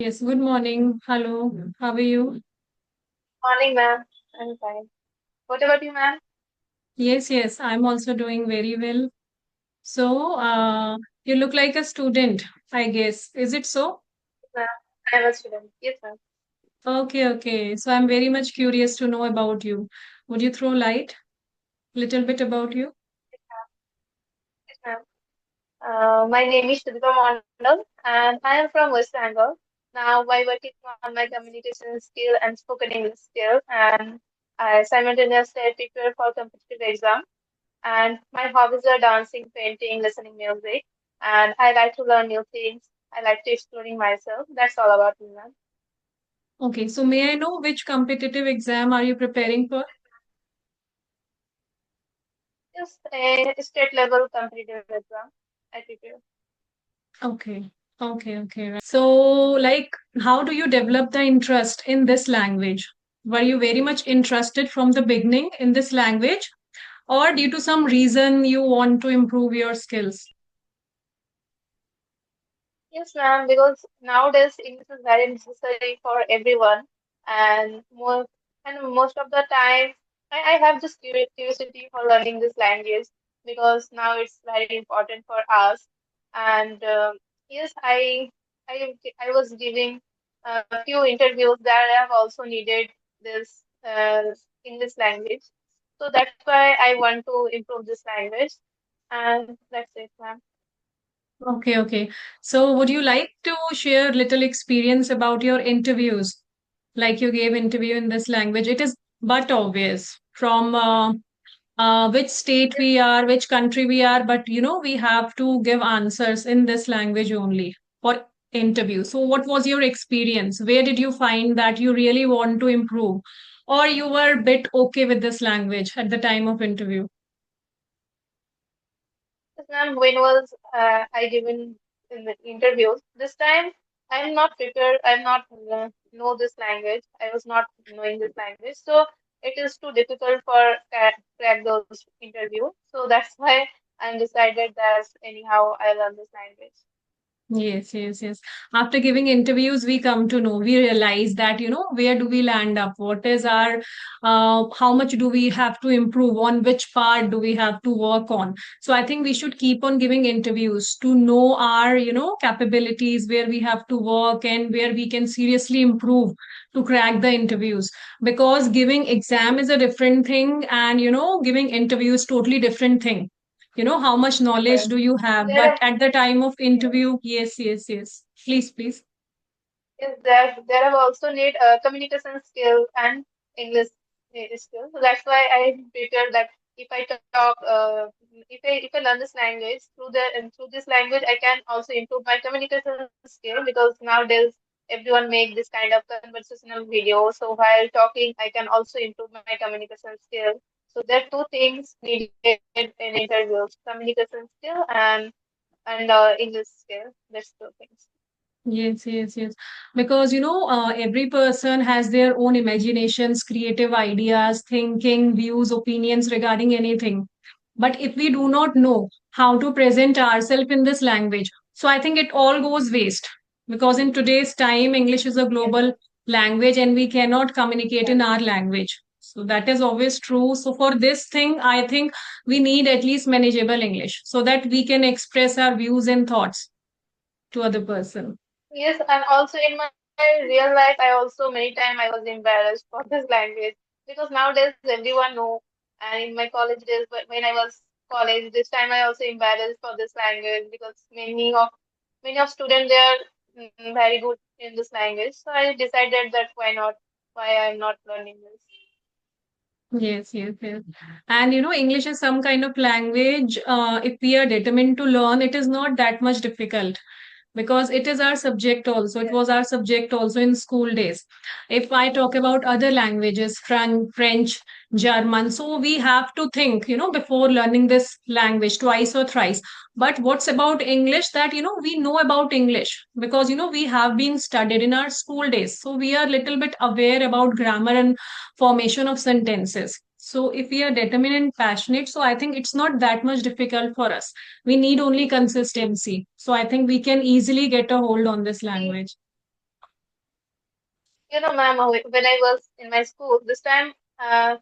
Yes, good morning. Hello, how are you? Morning, ma'am. I'm fine. What about you, ma'am? Yes, I'm also doing very well. So, you look like a student, I guess. Is it so? Yes, ma'am. I'm a student. Yes, ma'am. Okay. So, I'm very much curious to know about you. Would you throw light little bit about you? Yes, ma'am. Yes, ma'am. My name is Shudhika Mondal, and I am from West Bengal. Now, I working on my communication skill and spoken English skill, and I simultaneously prepare for competitive exam. And my hobbies are dancing, painting, listening music, and I like to learn new things. I like to exploring myself. That's all about me, ma'am. Okay, so may I know which competitive exam are you preparing for? Just a state level competitive exam. I prepare. Okay, right. So, like, how do you develop the interest in this language? Were you very much interested from the beginning in this language? Or due to some reason you want to improve your skills? Yes, ma'am, because nowadays English is very necessary for everyone, and most of the time, I have this curiosity for learning this language because now it's very important for us. And yes, I was giving a few interviews that I have also needed this English language, so that's why I want to improve this language, and that's it, ma'am. Okay. So would you like to share little experience about your interviews? Like you gave interview in this language. It is but obvious from which state we are, which country we are, but we have to give answers in this language only for interview. So what was your experience? Where did you find that you really want to improve? Or you were a bit okay with this language at the time of interview? Yes, ma'am, when was I given in the interviews? This time I'm not prepared. I'm not know this language. I was not knowing this language, so it is too difficult for crack those interview. So that's why I'm decided that anyhow I learn this language. Yes. After giving interviews, we come to know, we realize that, where do we land up? What is our, how much do we have to improve on? Which part do we have to work on? So I think we should keep on giving interviews to know our, capabilities, where we have to work and where we can seriously improve to crack the interviews. Because giving exam is a different thing and, giving interviews totally different thing. How much Yes, knowledge ma'am. do you have, There but are at the time of yes, interview, yes, please. yes, there have also need communication skill and English skill. So that's why I prepare that if I talk, if I learn this language through the and through this language, I can also improve my communication skill because nowadays everyone make this kind of conversational video. So while talking, I can also improve my communication skill. So there are two things needed in interviews: communication skill and English skill. That's two things. Yes. Because, every person has their own imaginations, creative ideas, thinking, views, opinions regarding anything. But if we do not know how to present ourselves in this language, so I think it all goes waste. Because in today's time, English is a Yes, global language and we cannot communicate in yes. our language. So that is always true. So for this thing, I think we need at least manageable English so that we can express our views and thoughts to other person. Yes, and also in my real life, I also many time I was embarrassed for this language because nowadays everyone know. And in my college days, when I was college, this time I also embarrassed for this language because many of students they are very good in this language. So I decided that why not? Why I'm not learning this? Yes. And English is some kind of language. If we are determined to learn, it is not that much difficult because it is our subject also. It Yes, was our subject also in school days. If I talk about other languages, French, German, so we have to think, before learning this language twice or thrice. But what's about English that, we know about English because, we have been studied in our school days. So we are little bit aware about grammar and formation of sentences. So if we are determined and passionate, so I think it's not that much difficult for us. We need only consistency. So I think we can easily get a hold on this yes. language. You know, ma'am, when I was in my school, this time I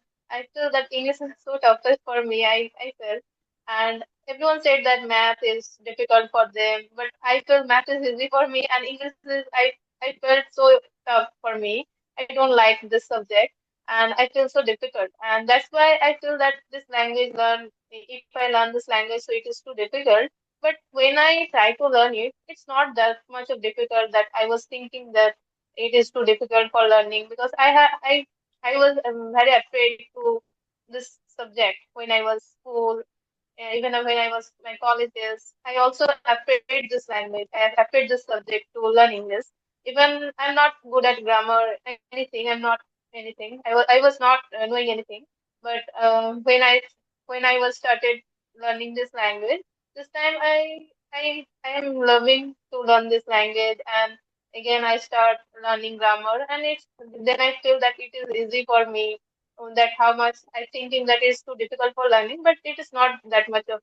feel that English is so tough for me. I felt, and everyone said that math is difficult for them, but I feel math is easy for me, and English is I felt so tough for me. I don't like this subject, and I feel so difficult, and that's why I feel that this language learn if I learn this language, so it is too difficult. But when I try to learn it, it's not that much of difficult that I was thinking that it is too difficult for learning because I was very afraid to this subject when I was school, even when I was my college days. I also afraid this language. I afraid this subject to learn English. Even I'm not good at grammar, anything. I'm not anything. I was not knowing anything. But when I was started learning this language, this time I am loving to learn this language, and again I start learning grammar, and it's then I feel that it is easy for me, that how much I thinking that is too difficult for learning, but it is not that much of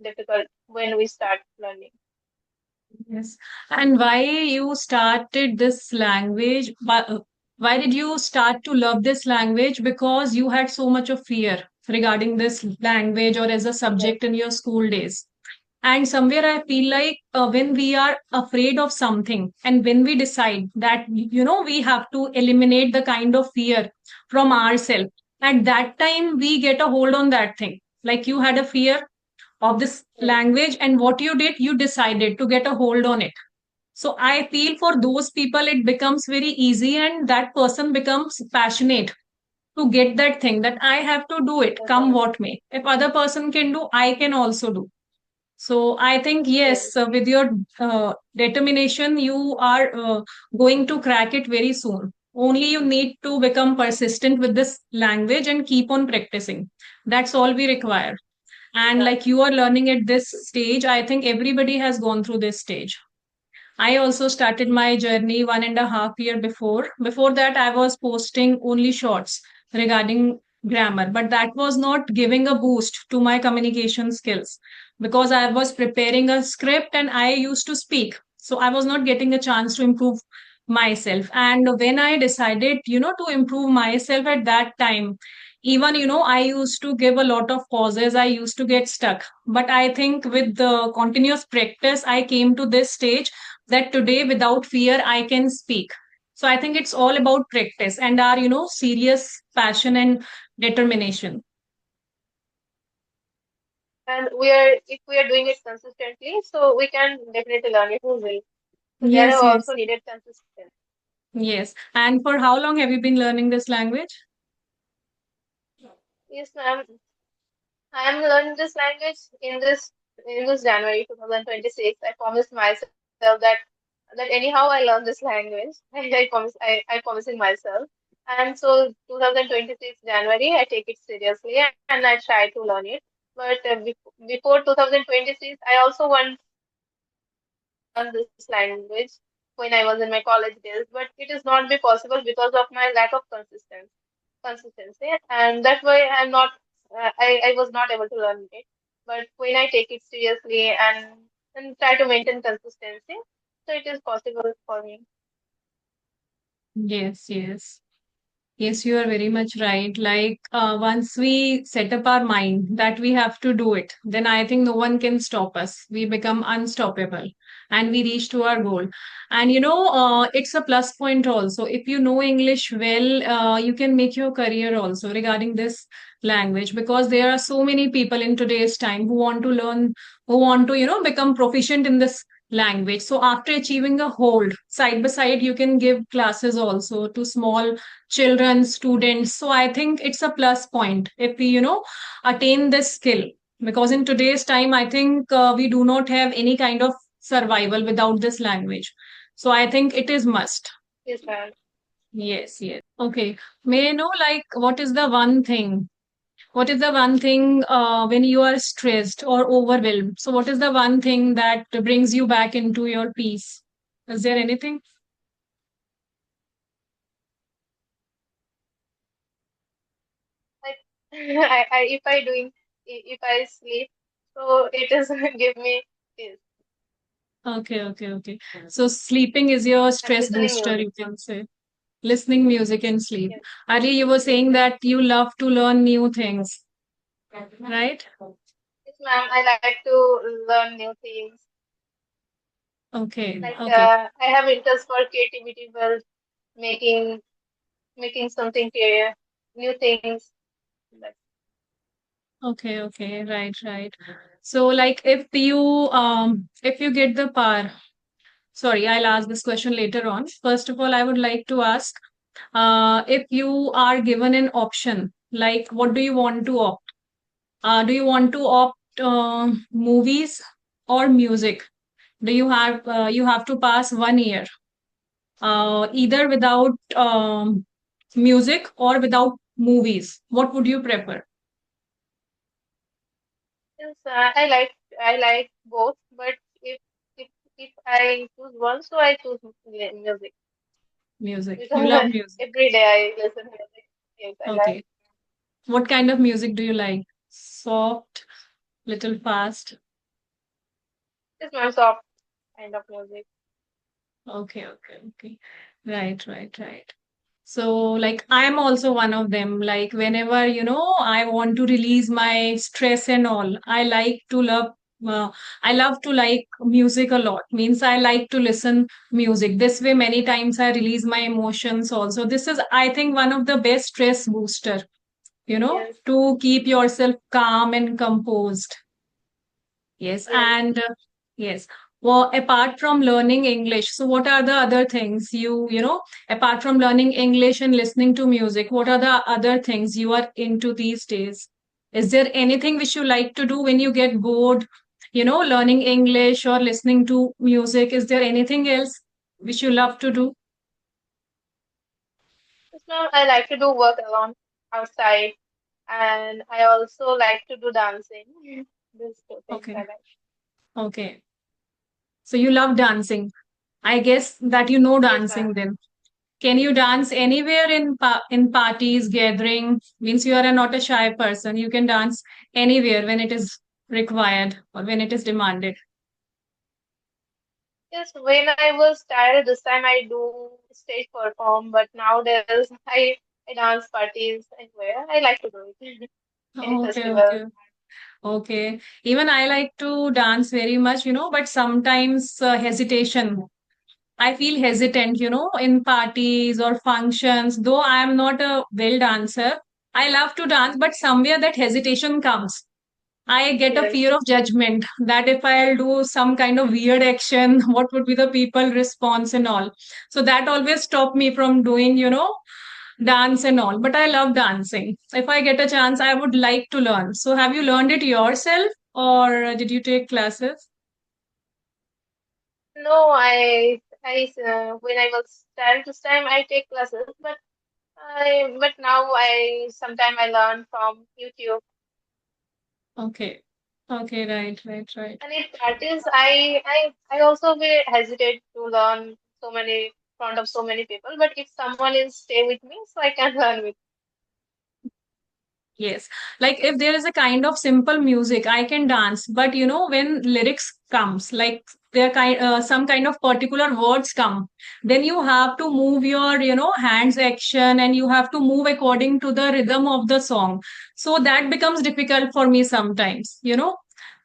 difficult when we start learning. Yes. And why you started this language? Why did you start to love this language? Because you had so much of fear regarding this language or as a subject Yes, in your school days. And somewhere I feel like when we are afraid of something and when we decide that, we have to eliminate the kind of fear from ourselves, at that time we get a hold on that thing. Like you had a fear of this yes, language, and what you did, you decided to get a hold on it. So I feel for those people, it becomes very easy and that person becomes passionate to get that thing that I have to do it, yes, come ma'am. what may. If other person can do, I can also do. So I think yes, Yes, with your determination, you are going to crack it very soon. Only you need to become persistent with this language and keep on practicing. That's all we require. And yeah, like you are learning at this stage, I think everybody has gone through this stage. I also started my journey 1.5 year before. Before that, I was posting only shorts regarding grammar, but that was not giving a boost to my communication skills because I was preparing a script and I used to speak. So I was not getting a chance to improve myself. And when I decided, to improve myself at that time, even, I used to give a lot of pauses. I used to get stuck. But I think with the continuous practice, I came to this stage that today without fear I can speak. So I think it's all about practice and our serious passion and determination. and we are if we are doing it consistently, so we can definitely learn it easily. So there Yes, are yes, also needed consistency. yes. And for how long have you been learning this language? Yes, ma'am. I am learning this language in this January 2026. I promised myself that anyhow I learn this language. I promising myself. And so 2026 January I take it seriously and I try to learn it. But before 2026 I also want to learn this language when I was in my college days, but it is not be possible because of my lack of consistency, and that's why I was not able to learn it. But when I take it seriously and try to maintain consistency, so it is possible for me. Yes, yes. Yes, you are very much right. Like, once we set up our mind that we have to do it, then I think no one can stop us. We become unstoppable and we reach to our goal. And it's a plus point also. If you know English well, you can make your career also regarding this language because there are so many people in today's time who want to learn, who want to, become proficient in this language. So after achieving a hold, side by side, you can give classes also to small children, students. So I think it's a plus point if we, attain this skill. Because in today's time, I think we do not have any kind of survival without this language. So I think it is must. Yes, ma'am. Yes, yes. Okay. May I know, like, what is the one thing? What is the one thing when you are stressed or overwhelmed? So, what is the one thing that brings you back into your peace? Is there anything? Like if I doing if I sleep, so it is give me peace. Okay, okay, okay. So sleeping is your And stress listening booster, music. you can say. Listening music and sleep. Yes, Ali, you were saying that you love to learn new things, right? yes, ma'am. I like to learn new things. Okay, Like okay, I have interest for creativity, well, making making something new things. Like, okay, okay, right, right. So, like, if you get the power, sorry, I'll ask this question later on. First of all, I would like to ask, if you are given an option, like, what do you want to opt? Do you want to opt movies or music? You have to pass 1 year, either without music or without movies? What would you prefer? yes, I like both, but if if if I choose one, so I choose music Music. You because love music. every day I listen music. Yes, I like. Okay. What kind of music do you like? Soft, little fast? It's my soft kind of music. Okay, okay, okay. Right, right, right. So, like, I'm also one of them. Like, whenever, I want to release my stress and all, uh, I love to like music a lot. Means I like to listen music. This way, many times I release my emotions also. This is, I think, one of the best stress booster, Yes, to keep yourself calm and composed. Yes, yes. yes. Well, apart from learning English, so what are the other things apart from learning English and listening to music, what are the other things you are into these days? Is there anything which you like to do when you get bored, learning English or listening to music? Is there anything else which you love to do? Yes, ma'am. I like to do work alone outside, and I also like to do dancing. These two things I Okay. like. Okay. So you love dancing. I guess that you know Yes, ma'am. dancing then. Can you dance anywhere in parties, gathering? Means you are not a shy person. You can dance anywhere when it is required or when it is demanded. Yes, when I was tired this time, I do stage perform, but nowadays I dance parties anywhere. I like to do it. Any Okay, festival. okay, okay. Even I like to dance very much, but sometimes hesitation. I feel hesitant, in parties or functions. Though I am not a well dancer, I love to dance, but somewhere that hesitation comes. I get a Yes. fear of judgment that if I'll do some kind of weird action, what would be the people response and all. So that always stop me from doing, dance and all. But I love dancing. If I get a chance, I would like to learn. So have you learned it yourself or did you take classes? No, when I was tired this time, I take classes, but now sometime I learn from YouTube. Okay. Okay, right, right, right. And in practice, I also will hesitate to learn so many front of so many people. But if someone is stay with me, so I can learn with. Yes. Like if there is a kind of simple music, I can dance. But when lyrics comes, like some kind of particular words come, then you have to move your, hands action and you have to move according to the rhythm of the song. So that becomes difficult for me sometimes,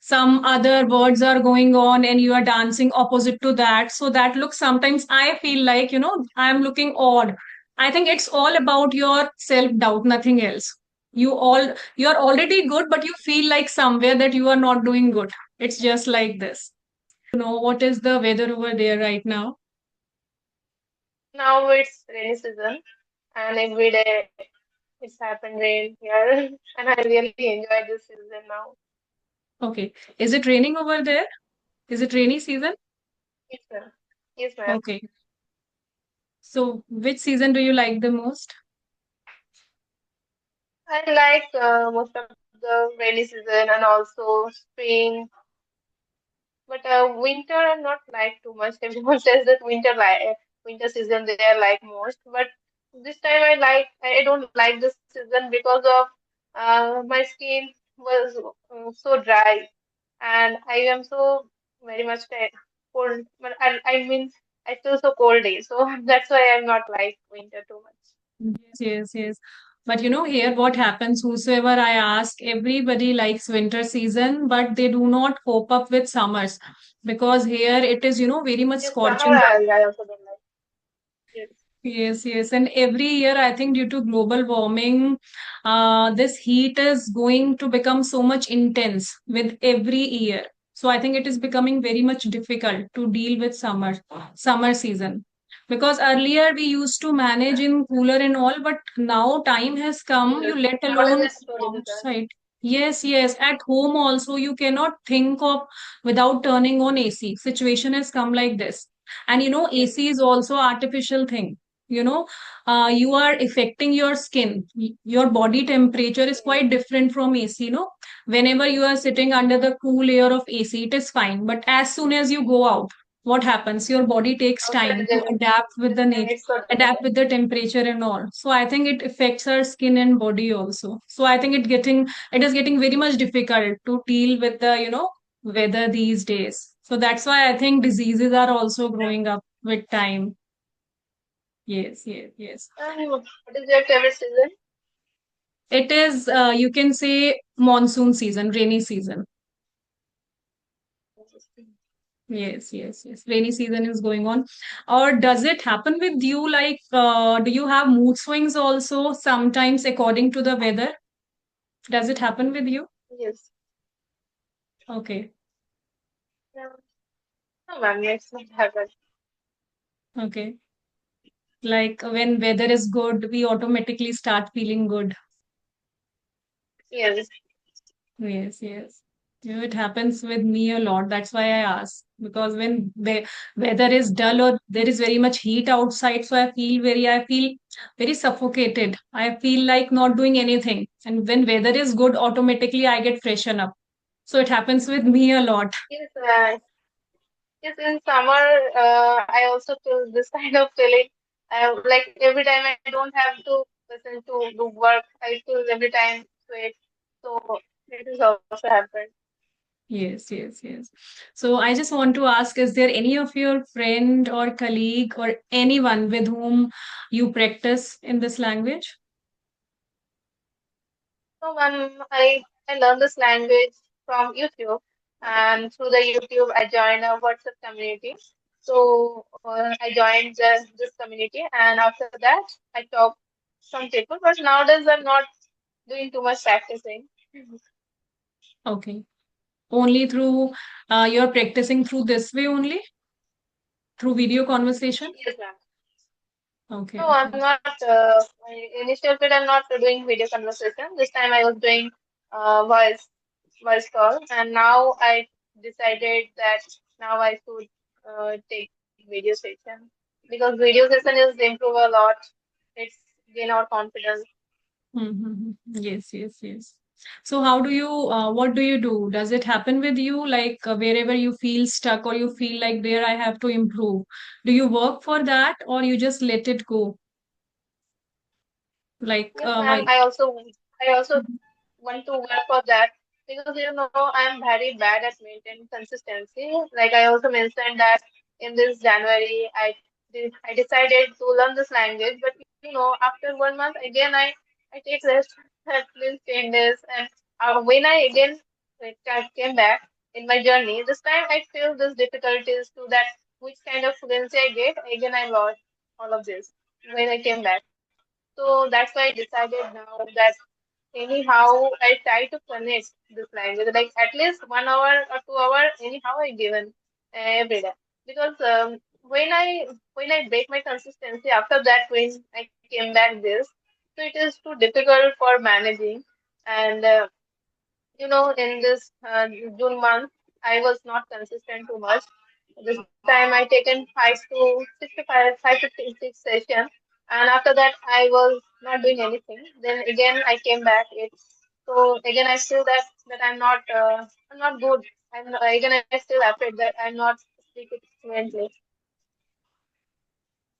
Some other words are going on and you are dancing opposite to that. So that looks sometimes I feel like, I'm looking odd. I think it's all about your self doubt, nothing else. You are already good but you feel like somewhere that you are not doing good. It's just like this. What is the weather over there right now? Now it's rainy season, and every day it's happened rain here, and I really enjoy this season now. Okay, is it raining over there? Is it rainy season? Yes, ma'am. Yes, ma'am. Okay, so which season do you like the most? I like most of the rainy season and also spring, but winter I'm not like too much. Everyone says that winter season they are like most, but this time I don't like this season because of my skin was so dry and I am so very much cold. But I mean I feel so cold days. So that's why I'm not like winter too much. Yes, yes, yes. But here what happens, whosoever I ask, everybody likes winter season, but they do not cope up with summers because here it is, very much Yes, summer scorching. I also don't like. Yes, Yes, yes. And every year, I think due to global warming, this heat is going to become so much intense with every year. So I think it is becoming very much difficult to deal with summer season. Because earlier we used to manage in cooler and all, but now time has come, yes. you let Nowadays alone it's so difficult. outside. Yes, yes. At home also, you cannot think of without turning on AC. Situation has come like this. And Yes, AC is also artificial thing. you know you are affecting your skin. Your body temperature is yes, quite different from AC. Whenever you are sitting under the cool air of AC, it is fine, but as soon as you go out, what happens? Your body takes outside time to then adapt with the then nature, it's so adapt difficult. with the temperature and all. So I think it affects our skin and body also. So I think it is getting very much difficult to deal with the weather these days. So that's why I think diseases are also growing up with time. Yes, yes, yes. What is your favorite season? It is, you can say, monsoon season, rainy season. Yes, yes, yes. Rainy season is going on. Or does it happen with you? Like, do you have mood swings also sometimes according to the weather? Does it happen with you? Yes. Okay, No, no, ma'am, it's not happen. okay. Like when weather is good, we automatically start feeling good. Yes. Yes, yes. It happens with me a lot. That's why I ask. Because when the weather is dull or there is very much heat outside, so I feel very suffocated. I feel like not doing anything. And when weather is good, automatically I get freshen up. So it happens with me a lot. Yes, yes, in summer, I also feel this kind of feeling. Like every time I don't have to listen to do work, I feel every time sweat. So it is also happened. Yes, yes, yes. So I just want to ask, is there any of your friend or colleague or anyone with whom you practice in this language? So I learned this language from YouTube, and through the YouTube I joined a WhatsApp community. So I joined this community, and after that I talk some people. But nowadays I'm not doing too much practicing. Okay. Only through you're practicing through this way only through video conversation. Yes, ma'am. Okay, No, I'm okay. not. Initial bit, I'm not doing video conversation. This time I was doing voice call, and now I decided that now I should take video session because video session is improve a lot. It's gain our confidence. Mm-hmm. Yes, yes, yes. So how do you what do you do? Does it happen with you like wherever you feel stuck or you feel like there I have to improve? Do you work for that or you just let it go? Like Yes, ma'am. while I also want to work for that because I'm very bad at maintaining consistency. Like I also mentioned that in this January I decided to learn this language, but after 1 month again I take rest at least 10 days, and when I again came back in my journey, this time I feel this difficulties to that which kind of fluency I get. Again I lost all of this when I came back. So that's why I decided now that anyhow, I try to connect this language like at least 1 hour or 2 hour. Anyhow, I given every day because when I break my consistency after that when I came back this, so it is too difficult for managing. And in this June month, I was not consistent too much. This time I taken 5 to 6 session, and after that I was not doing anything. Then again I came back. So again I feel that I'm not good. Again I still afraid that I'm not speaking fluently.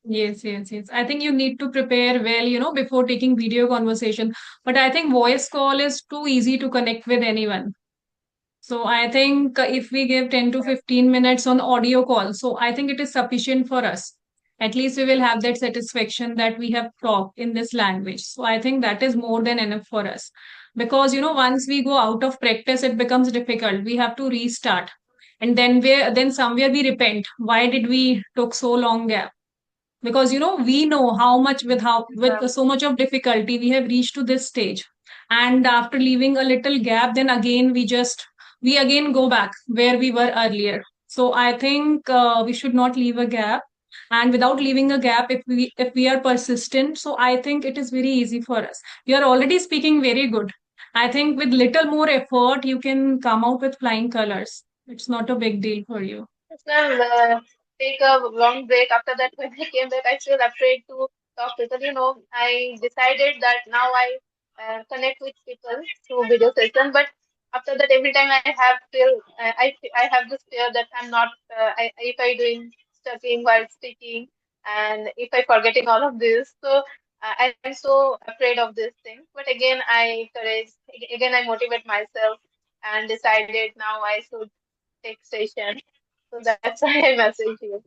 yes, yes, yes. I think you need to prepare well, before taking video conversation. But I think voice call is too easy to connect with anyone. So I think if we give 10 to 15 minutes on audio call, so I think it is sufficient for us. At least we will have that satisfaction that we have talked in this language. So I think that is more than enough for us. Because, once we go out of practice, it becomes difficult. We have to restart. And then somewhere we repent. Why did we took so long gap? Because we know how much with Yes, so much of difficulty we have reached to this stage, and after leaving a little gap, then again we again go back where we were earlier. So I think we should not leave a gap, and without leaving a gap, if we are persistent, so I think it is very easy for us. You are already speaking very good. I think with little more effort you can come out with flying colors. It's not a big deal for you. ma'am, take a long break. After that, when I came back, I feel afraid to talk to people. I decided that now I connect with people through video session. But after that, every time I have this fear that I'm not. If I doing studying while speaking, and if I forgetting all of this, so I'm so afraid of this thing. But again, I motivate myself and decided now I should take station. So that's why I messaged you.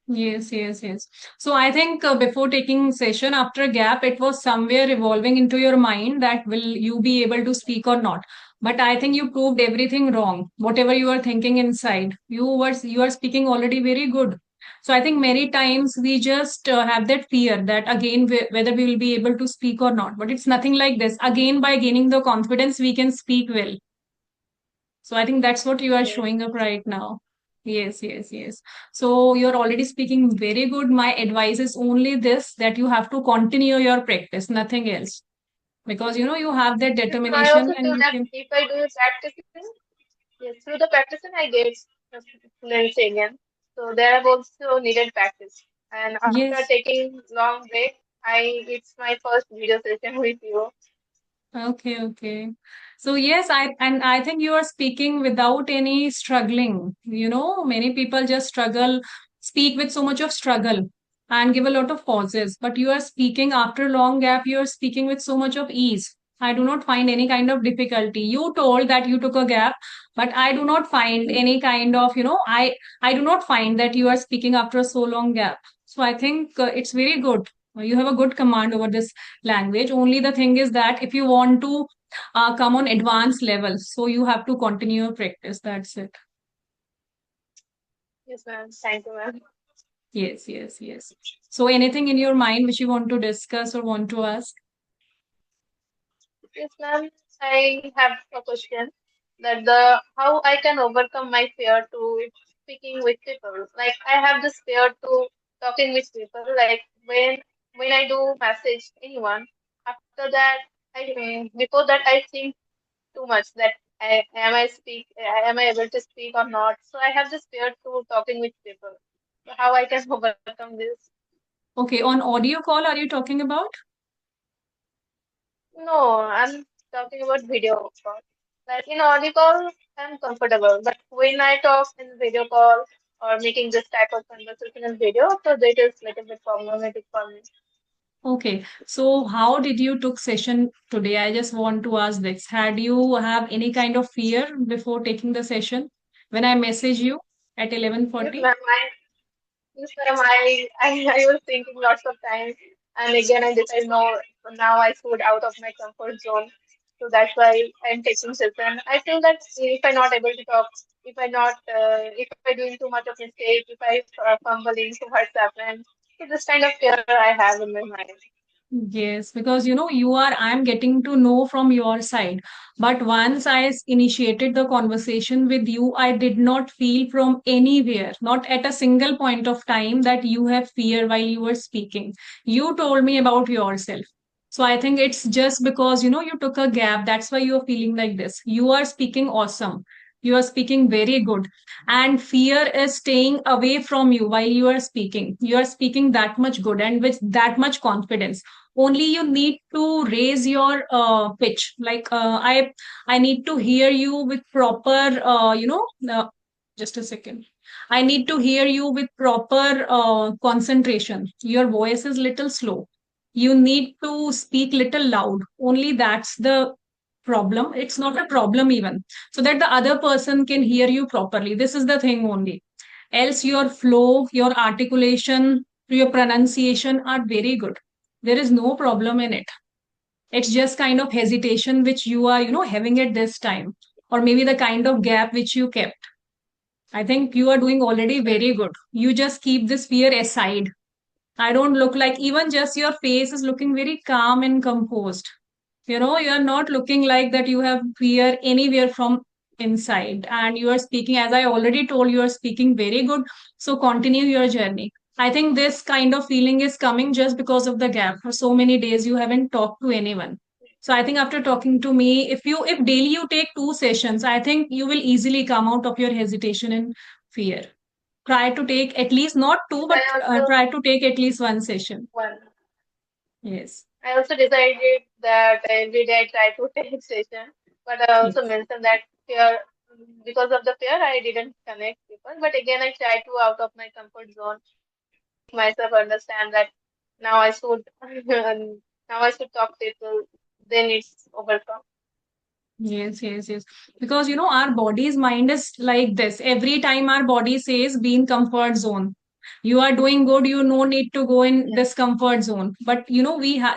Yes, yes, yes. So I think before taking session after a gap, it was somewhere evolving into your mind that will you be able to speak or not. But I think you proved everything wrong. Whatever you are thinking inside, you are speaking already very good. So I think many times we just have that fear that again whether we will be able to speak or not. But it's nothing like this. Again, by gaining the confidence, we can speak well. So I think that's what you are Yes, showing up right now. Yes, yes, yes. So you're already speaking very good. My advice is only this that you have to continue your practice, nothing else. Because you have that yes, I determination also and feel you that can. if I do practicing, yes, through the practicing I get fluency again. So there I've also needed practice. And after Yes. taking long break, it's my first video session with you. Okay, okay. So yes, I think you are speaking without any struggling. Many people just speak with so much of struggle and give a lot of pauses. But you are speaking after long gap, you are speaking with so much of ease. I do not find any kind of difficulty. You told that you took a gap, but I do not find any kind of, I do not find that you are speaking after a so long gap. So I think it's very good. You have a good command over this language. Only the thing is that if you want to come on advanced level, so you have to continue your practice. That's it. Yes, ma'am. Thank you, ma'am. Yes, yes, yes. So anything in your mind which you want to discuss or want to ask? Yes, ma'am. I have a question that the how I can overcome my fear to speaking with people. Like I have this fear to talking with people. Like when I do message anyone, after that before that I think too much that am I able to speak or not. So I have this fear to talking with people. So how I can overcome this? Okay, on audio call, are you talking about? No, I'm talking about video call. Like in audio call, I'm comfortable, but when I talk in video call or making this type of conversation in video, so that is like a bit problematic for me. Okay, so how did you took session today? I just want to ask this. Had you have any kind of fear before taking the session when I message you at Yes, 11:40? ma'am. Yes, ma'am. I was thinking lots of time, and again I decided no. Now I should out of my comfort zone, so that's why I'm taking session. I feel that if I'm not able to talk, if I doing too much of mistake, if I fumbling too much happen, so this kind of fear I have in my mind. Yes, because I'm getting to know from your side. But once initiated the conversation with you, I did not feel from anywhere, not at a single point of time, that you have fear while you were speaking. You told me about yourself. So I think it's just because, you took a gap. That's why you're feeling like this. You are speaking awesome. You are speaking very good. And fear is staying away from you while you are speaking. You are speaking that much good and with that much confidence. Only you need to raise your pitch. Like I need to hear you with proper just a second. I need to hear you with proper concentration. Your voice is little slow. You need to speak little loud. Only that's the problem. It's not a problem even. So that the other person can hear you properly. This is the thing only. Else your flow, your articulation, your pronunciation are very good. There is no problem in it. It's just kind of hesitation which you are, having at this time, or maybe the kind of gap which you kept. I think you are doing already very good. You just keep this fear aside. I don't look like, even just your face is looking very calm and composed. You are not looking like that you have fear anywhere from inside. And you are speaking, as I already told, you are speaking very good. So continue your journey. I think this kind of feeling is coming just because of the gap. For so many days, you haven't talked to anyone. So I think after talking to me, if daily you take 2 sessions, I think you will easily come out of your hesitation and fear. Try to take at least not Yes, two, but try to take at least 1 session. one. Yes. I also decided that every day I try to take session, but I also Yes. mentioned that fear, because of the fear, I didn't connect people. But again, I try to out of my comfort zone, make myself understand that now I should, now I should talk to people. Then it's overcome. Yes, yes, yes. Because our body's mind is like this. Every time our body says be in comfort zone. You are doing good, you no need to go in Yes, this comfort zone. But we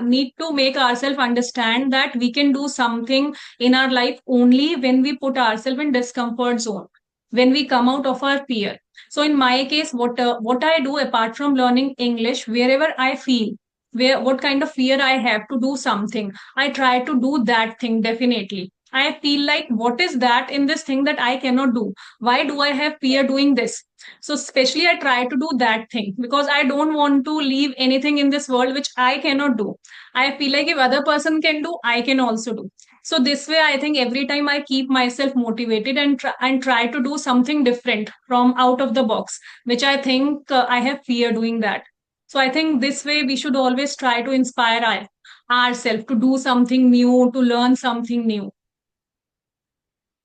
need to make ourselves understand that we can do something in our life only when we put ourselves in discomfort zone, when we come out of our fear. So in my case, what I do apart from learning English, wherever I feel where what kind of fear I have to do something, I try to do that thing definitely. I feel like what is that in this thing that I cannot do? Why do I have fear yes, doing this? So especially I try to do that thing because I don't want to leave anything in this world which I cannot do. I feel like if other person can do, I can also do. So this way, I think every time I keep myself motivated and try to do something different from out of the box, which I think I have fear doing that. So I think this way we should always try to inspire ourselves to do something new, to learn something new.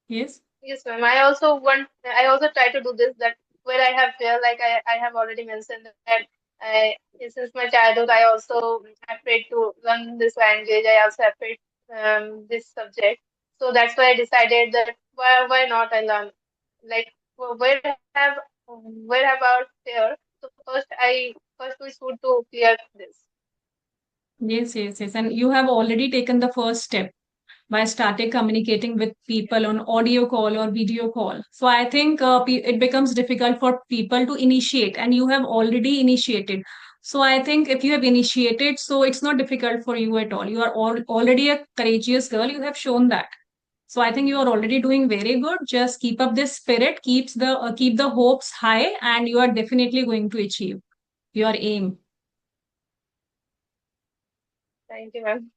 Yes. yes, ma'am. I also try to do this that where I have fear, like I have already mentioned that since my childhood, I also afraid to learn this language. I also afraid this subject. So that's why I decided that why not I learn? Like where have our fear? So first we should to clear this. Yes, yes, yes. And you have already taken the first step by starting communicating with people on audio call or video call. So I think it becomes difficult for people to initiate, and you have already initiated. So I think if you have initiated, so it's not difficult for you at all. You are already a courageous girl. You have shown that. So I think you are already doing very good. Just keep up this spirit, keep the hopes high, and you are definitely going to achieve your aim. Thank you, ma'am.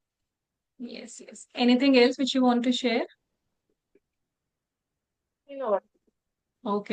Yes, yes. Anything else which you want to share? You know what? Okay.